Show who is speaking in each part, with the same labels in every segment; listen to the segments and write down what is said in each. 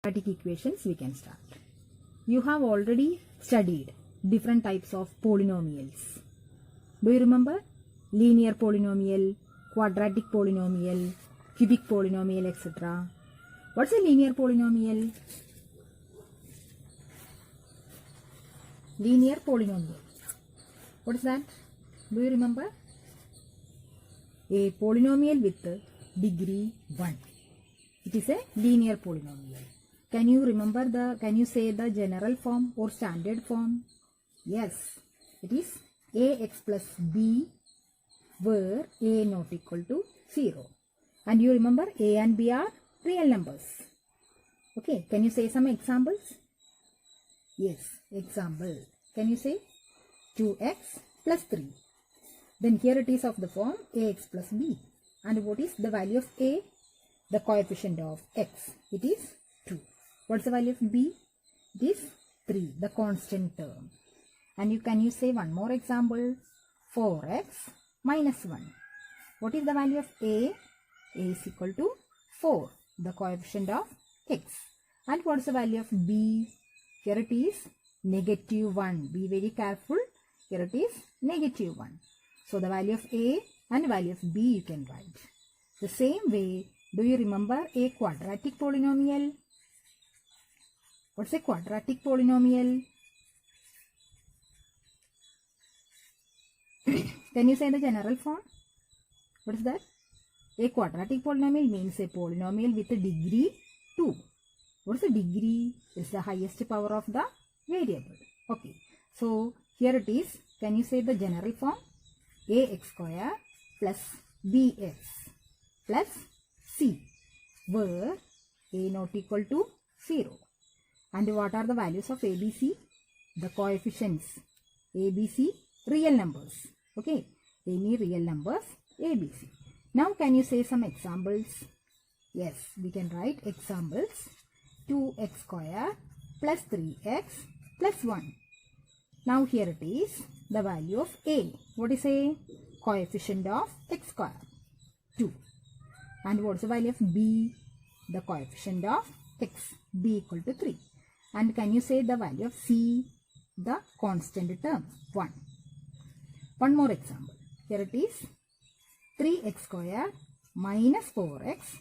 Speaker 1: quadratic equations, we can start. You have already studied different types of polynomials. Do you remember? Linear polynomial, quadratic polynomial, cubic polynomial, etc. What's a linear polynomial? Linear polynomial. What is that? Do you remember? A polynomial with degree 1. It is a linear polynomial. Can you say the general form or standard form? Yes. It is ax plus b where a not equal to 0. And you remember a and b are real numbers. Okay. Can you say some examples? Yes. Example. Can you say 2x plus 3? Then here it is of the form ax plus b. And what is the value of a? The coefficient of x. It is 2. What's the value of b? It is 3. The constant term. And can you say one more example? 4x minus 1. What is the value of a? A is equal to 4. The coefficient of x. And what is the value of b? Here it is negative 1. Be very careful. Here it is negative 1. So the value of a and value of b you can write. The same way, do you remember a quadratic polynomial? What's a quadratic polynomial? Can you say the general form? What is that? A quadratic polynomial means a polynomial with a degree 2. What is the degree? It's the highest power of the variable. Okay. So here it is. Can you say the general form? Ax square plus bx plus c where a not equal to 0. And what are the values of ABC? The coefficients ABC real numbers. Okay. Any real numbers ABC. Now can you say some examples? Yes, we can write examples. 2x square plus 3x plus 1. Now here it is the value of a. What is a? Coefficient of x square 2. And what's the value of b? The coefficient of x, b equal to 3. And can you say the value of c? The constant term 1. One more example. Here it is 3x square minus 4x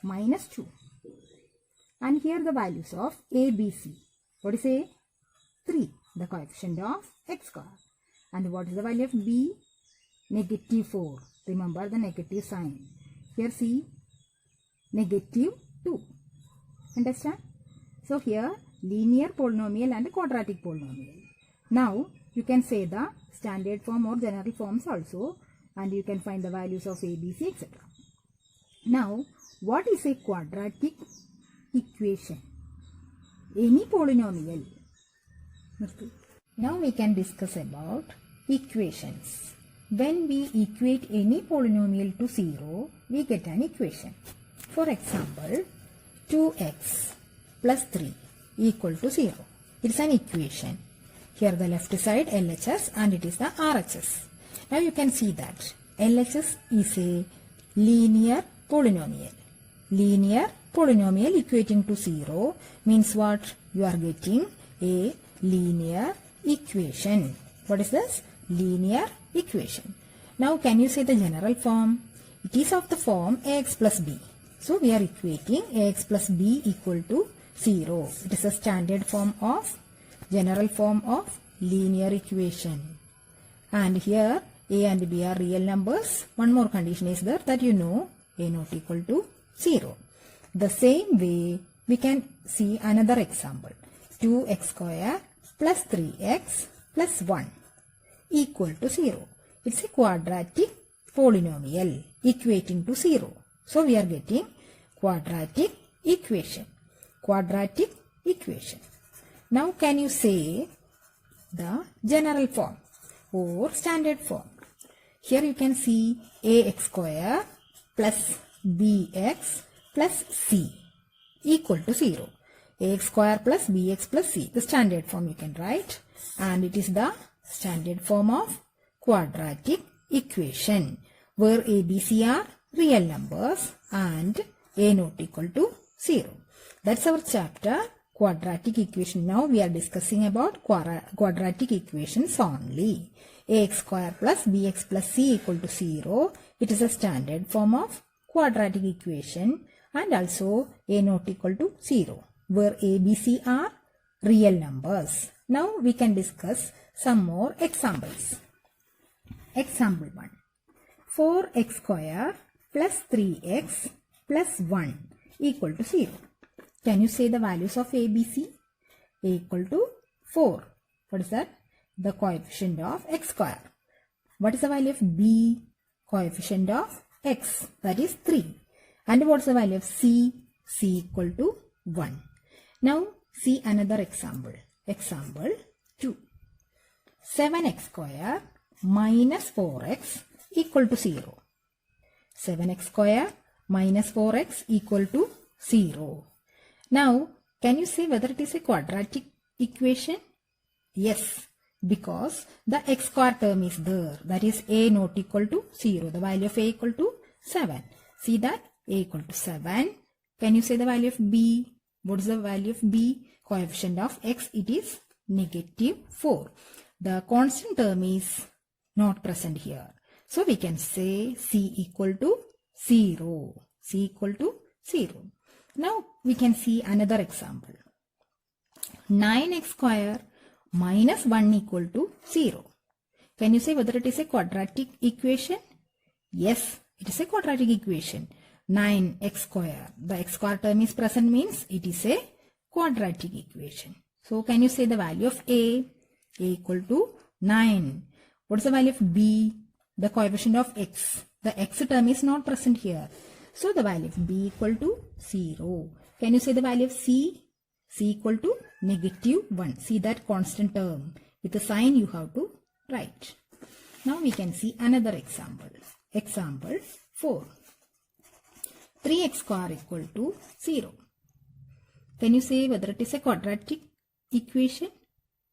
Speaker 1: minus 2. And here the values of a, b, c. What is a? 3. The coefficient of x square. And what is the value of b? Negative 4. Remember the negative sign. Here see negative 2. Understand? So here linear polynomial and quadratic polynomial. Now you can say the standard form or general forms also. And you can find the values of a, b, c, etc. Now what is a quadratic equation? Any polynomial. Now we can discuss about equations. When we equate any polynomial to 0, we get an equation. For example, 2x plus 3 equal to 0. It is an equation. Here the left side LHS and it is the RHS. Now you can see that LHS is a linear polynomial. Linear polynomial equating to 0 means what? You are getting a linear equation. What is this? Linear equation. Now can you say the general form? It is of the form ax plus b. So we are equating ax plus b equal to 0. It is a standard form of, general form of linear equation. And here a and b are real numbers. One more condition is there that you know a not equal to 0. The same way we can see another example. 2x square plus 3x plus 1 equal to 0. It's a quadratic polynomial equating to 0. So we are getting quadratic equation. Quadratic equation. Now can you say the general form or standard form? Here you can see ax square plus bx plus c equal to 0. Ax square plus bx plus c. The standard form you can write. And it is the standard form of quadratic equation where a, b, c are real numbers and a not equal to 0. That's our chapter quadratic equation. Now we are discussing about quadratic equations only. Ax square plus bx plus c equal to 0. It is a standard form of quadratic equation, and also a not equal to 0, where a, b, c are real numbers. Now we can discuss some more examples. Example 1. 4x square plus 3x plus 1 equal to 0. Can you say the values of a, b, c? A equal to 4. What is that? The coefficient of x square. What is the value of b? Coefficient of x, that is 3. And what is the value of c? C equal to 1. Now see another example. Example 2. 7x square minus 4x equal to 0. 7x square minus 4x equal to 0. Now, can you say whether it is a quadratic equation? Yes, because the x square term is there. That is a not equal to 0. The value of a equal to 7. See that? A equal to 7. Can you say the value of b? What is the value of b? Coefficient of x, it is negative 4. The constant term is not present here. So we can say c equal to 0. C equal to 0. Now we can see another example. 9x square minus 1 equal to 0. Can you say whether it is a quadratic equation? Yes, it is a quadratic equation. 9x square. The x square term is present, means it is a quadratic equation. So can you say the value of a? A equal to 9. What is the value of b? The coefficient of x. The x term is not present here. So the value of b equal to 0. Can you say the value of c? C equal to negative 1. See that constant term. With a sign you have to write. Now we can see another example. Example 4. 3x square equal to 0. Can you say whether it is a quadratic equation?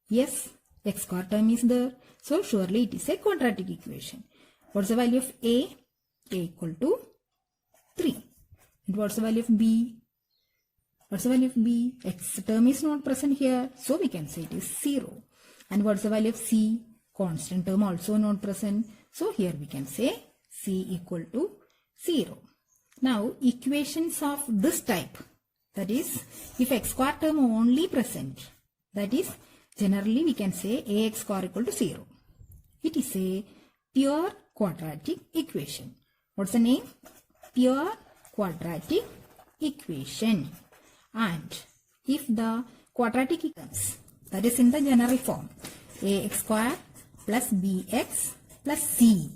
Speaker 1: Yes, x square term is there. So surely it is a quadratic equation. What's the value of a? A equal to 3. And what's the value of b? What's the value of b? X term is not present here. So we can say it is 0. And what's the value of c? Constant term also not present. So here we can say c equal to 0. Now equations of this type, that is if x square term only present, that is generally we can say ax square equal to 0. It is a pure quadratic equation. What's the name? Pure quadratic equation. And if the quadratic equations, that is in the general form, ax square plus bx plus c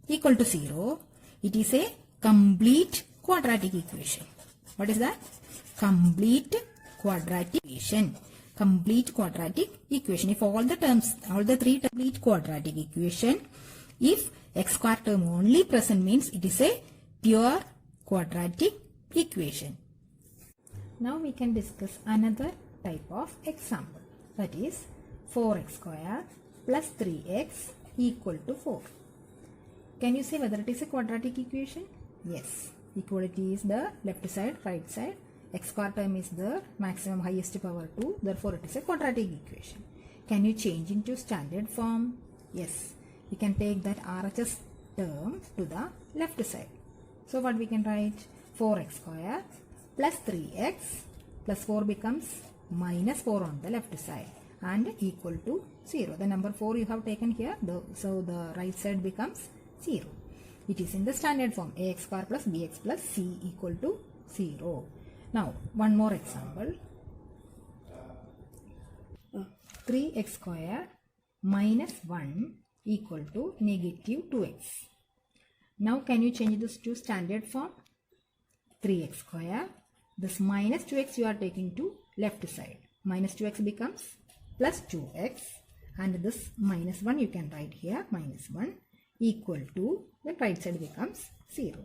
Speaker 1: equal to 0, it is a complete quadratic equation. What is that? Complete quadratic equation. Complete quadratic equation. If all the terms, all the three complete quadratic equation, if x square term only present, means it is a pure quadratic equation. Now we can discuss another type of example, that is 4x square plus 3x equal to 4. Can you say whether it is a quadratic equation? Yes. Equality is the left side, right side. X square term is the maximum highest power 2. Therefore, it is a quadratic equation. Can you change into standard form? Yes. We can take that RHS term to the left side. So what we can write? 4x square plus 3x plus 4 becomes minus 4 on the left side and equal to 0. The number 4 you have taken here, so the right side becomes 0. It is in the standard form, ax square plus bx plus c equal to 0. Now one more example. 3x square minus 1 equal to negative 2x. Now can you change this to standard form? 3x square. This minus 2x you are taking to left side. Minus 2x becomes plus 2x, and this minus 1 you can write here, minus 1 equal to, the right side becomes 0.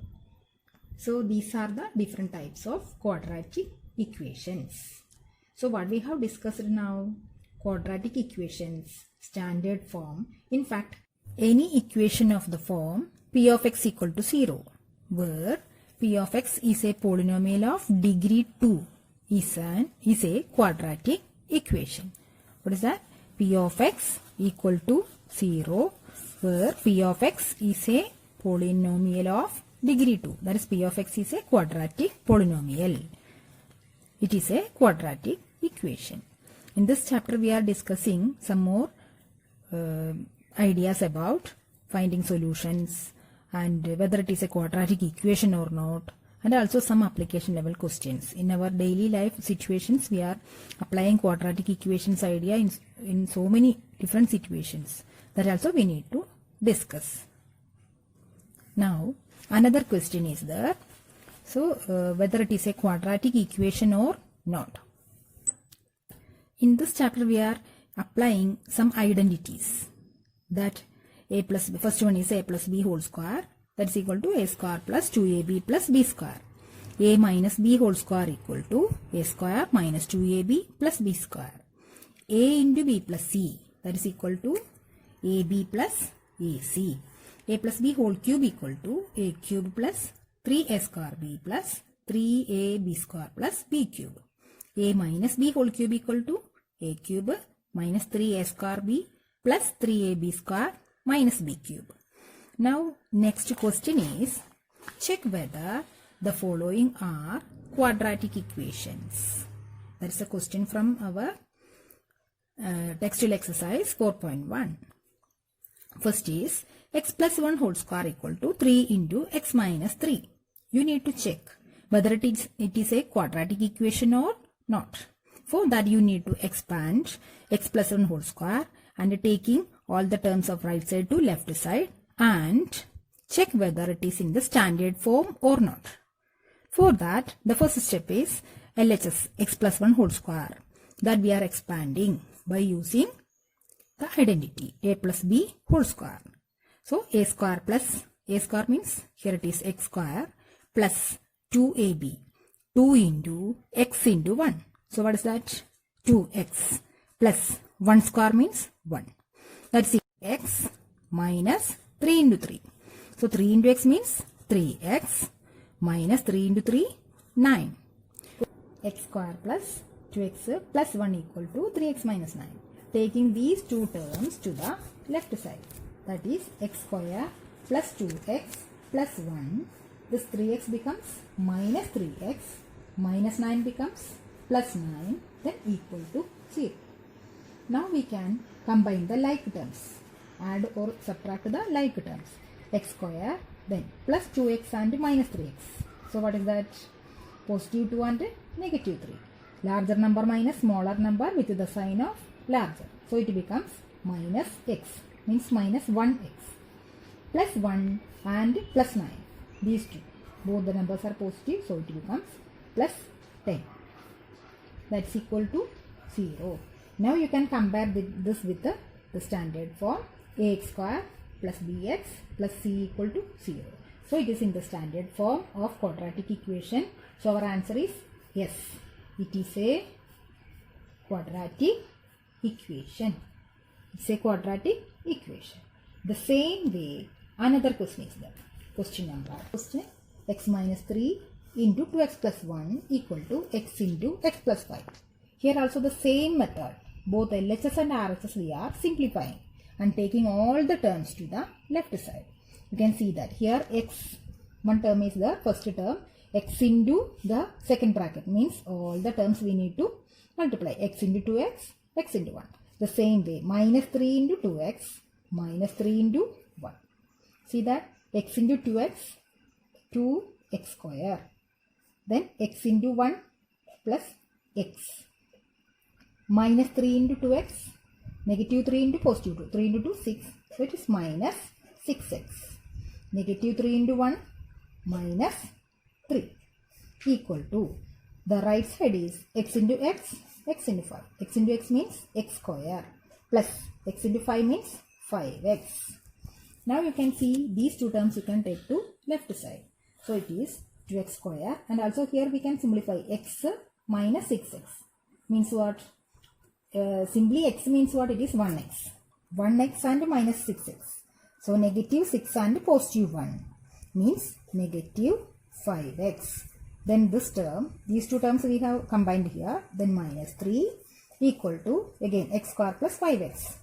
Speaker 1: So these are the different types of quadratic equations. So what we have discussed now, quadratic equations, standard form. In fact, any equation of the form p of x equal to 0, where p of x is a polynomial of degree 2 is a quadratic equation. What is that? P of x equal to 0, where P of x is a polynomial of degree 2. That is, P of x is a quadratic polynomial. It is a quadratic equation. In this chapter, we are discussing some more ideas about finding solutions and whether it is a quadratic equation or not, and also some application level questions. In our daily life situations, we are applying quadratic equations idea in so many different situations. That also we need to discuss. Now, another question is there. So, whether it is a quadratic equation or not. In this chapter, we are applying some identities. That first one is a plus b whole square. That is equal to a square plus 2ab plus b square. A minus b whole square equal to a square minus 2ab plus b square. A into b plus c. That is equal to ab plus ac. A plus b whole cube equal to a cube plus 3a square b plus 3ab square plus b cube. A minus b whole cube equal to a cube minus 3a square b plus 3ab square minus b cube. Now, next question is, check whether the following are quadratic equations. That is a question from our textual exercise 4.1. First is, x plus 1 whole square equal to 3 into x minus 3. You need to check whether it is a quadratic equation or not. For that, you need to expand x plus 1 whole square and taking all the terms of right side to left side and check whether it is in the standard form or not. For that, the first step is LHS, x plus 1 whole square, that we are expanding by using the identity a plus b whole square. So, a square means here it is x square plus 2ab, 2 into x into 1. So, what is that? 2x plus 1 square means 1. That's x minus 3 into 3. So, 3 into x means 3x minus 3 into 3, 9. X square plus 2x plus 1 equal to 3x minus 9. Taking these two terms to the left side. That is x square plus 2x plus 1. This 3x becomes minus 3x. Minus 9 becomes plus 9. Then equal to 0. Now we can combine the like terms. Add or subtract the like terms. X square, then plus 2x and minus 3x. So what is that? Positive 2 and negative 3. Larger number minus smaller number with the sign of larger. So it becomes minus x, means minus 1x. Plus 1 and plus 9. These two. Both the numbers are positive, so it becomes plus 10. That's equal to 0. Now you can compare this with the standard form. Ax square plus bx plus c equal to 0. So it is in the standard form of quadratic equation. So our answer is yes. It is a quadratic equation. It's a quadratic equation. The same way, another question is there. Question number. Question, x minus 3 into 2x plus 1 equal to x into x plus 5. Here also the same method. Both LHS and RHS we are simplifying and taking all the terms to the left side. You can see that here x, one term is the first term, x into the second bracket means all the terms we need to multiply. X into 2x, x into 1. The same way, minus 3 into 2x, minus 3 into 1. See that? X into 2x, 2x square. Then x into 1 plus x. Minus 3 into 2x, negative 3 into positive 2. 3 into 2, 6. So it is minus 6x. Negative 3 into 1, minus 3. Equal to, the right side is x into x, x into 5. X into x means x square. Plus x into 5 means 5x. Now you can see these two terms you can take to left side. So it is 2x square. And also here we can simplify x minus 6x. Means what? Simply x means what? It is 1x. 1x and minus 6x. So negative 6 and positive 1 means negative 5x. Then this term, these two terms we have combined here. Then minus 3 equal to again x square plus 5x.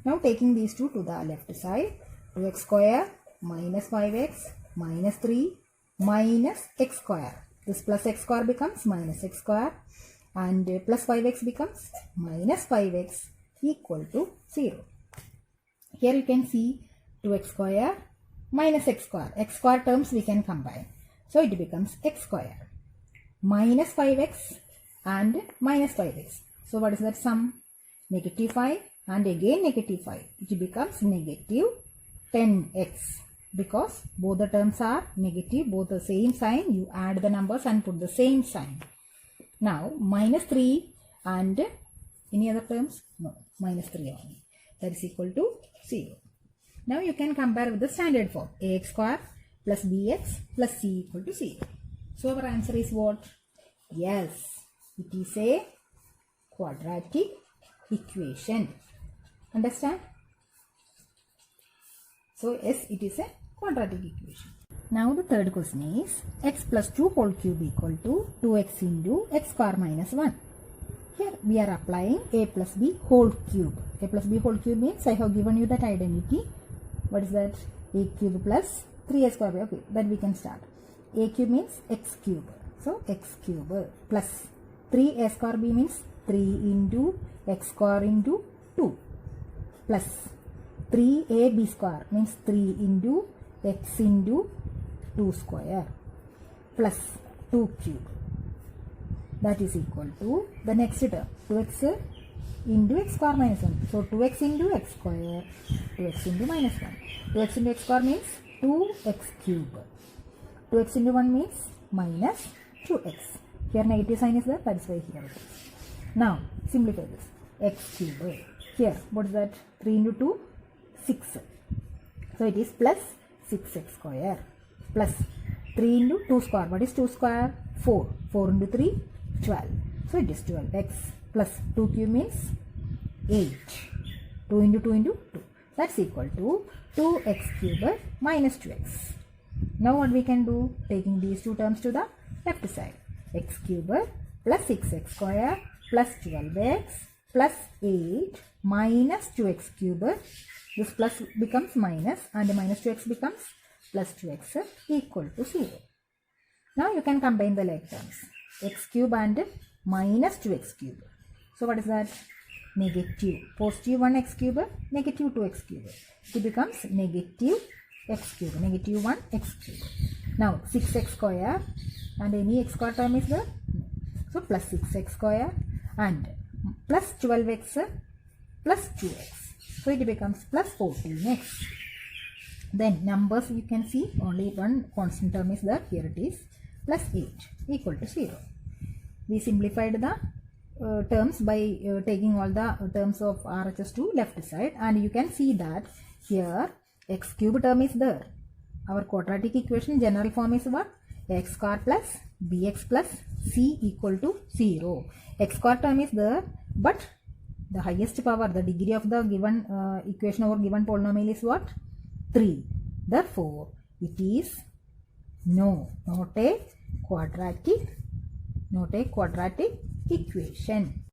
Speaker 1: Now taking these two to the left side, 2x square minus 5x minus 3 minus x square. This plus x square becomes minus x square and plus 5x becomes minus 5x equal to 0. Here you can see 2x square minus x square. X square terms we can combine. So it becomes x square minus 5x and minus 5x. So what is that sum? Negative 5 and again negative 5. It becomes negative 10x. Because both the terms are negative, both the same sign, you add the numbers and put the same sign. Now minus 3 and any other terms? No, minus 3 only. That is equal to 0. Now you can compare with the standard form. Ax square plus bx plus c equal to 0. So our answer is what? Yes, it is a quadratic equation. Understand? So yes, it is a quadratic equation. Now the third question is x plus 2 whole cube equal to 2x into x square minus 1. Here we are applying a plus b whole cube. A plus b whole cube means I have given you that identity. What is that? A cube plus 3a square. Okay, that we can start. A cube means x cube. So x cube plus 3a square b means 3 into x square into 2 plus 3ab square means 3 into x into 2 square plus 2 cube. That is equal to the next term 2x into x square minus 1. So 2x into x square, 2x into minus 1. 2x into x square means 2x cube. 2x into 1 means minus 2x. Here negative sign is there, that is why here it is. Now simplify this. X cube. Here what is that? 3 into 2, 6. So it is plus 6x square plus 3 into 2 square. What is 2 square? 4. 4 into 3, 12. So it is 12x plus 2 cube means 8. 2 into 2 into 2. That's equal to 2x cube minus 2x. Now what we can do? Taking these two terms to the left side. X cube plus 6x square plus 12x plus 8 minus 2x cube. This plus becomes minus and minus 2x becomes plus 2x equal to 0. Now you can combine the like terms. X cube and minus 2x cube. So what is that? Negative. Positive 1x cube, negative 2x cube. It becomes negative x cube. Negative 1x cube. Now 6x square and any x square term is there. So plus 6x square and plus 12x plus 2x. So it becomes plus 14x. Then numbers you can see only one constant term is there. Here it is plus 8 equal to 0. We simplified the terms by taking all the terms of RHS to left side, and you can see that here x cube term is there. Our quadratic equation general form is what? X square plus bx plus c equal to 0. X square term is there, but the highest power, the degree of the given equation or given polynomial is what? 3. Therefore, it is not a quadratic equation.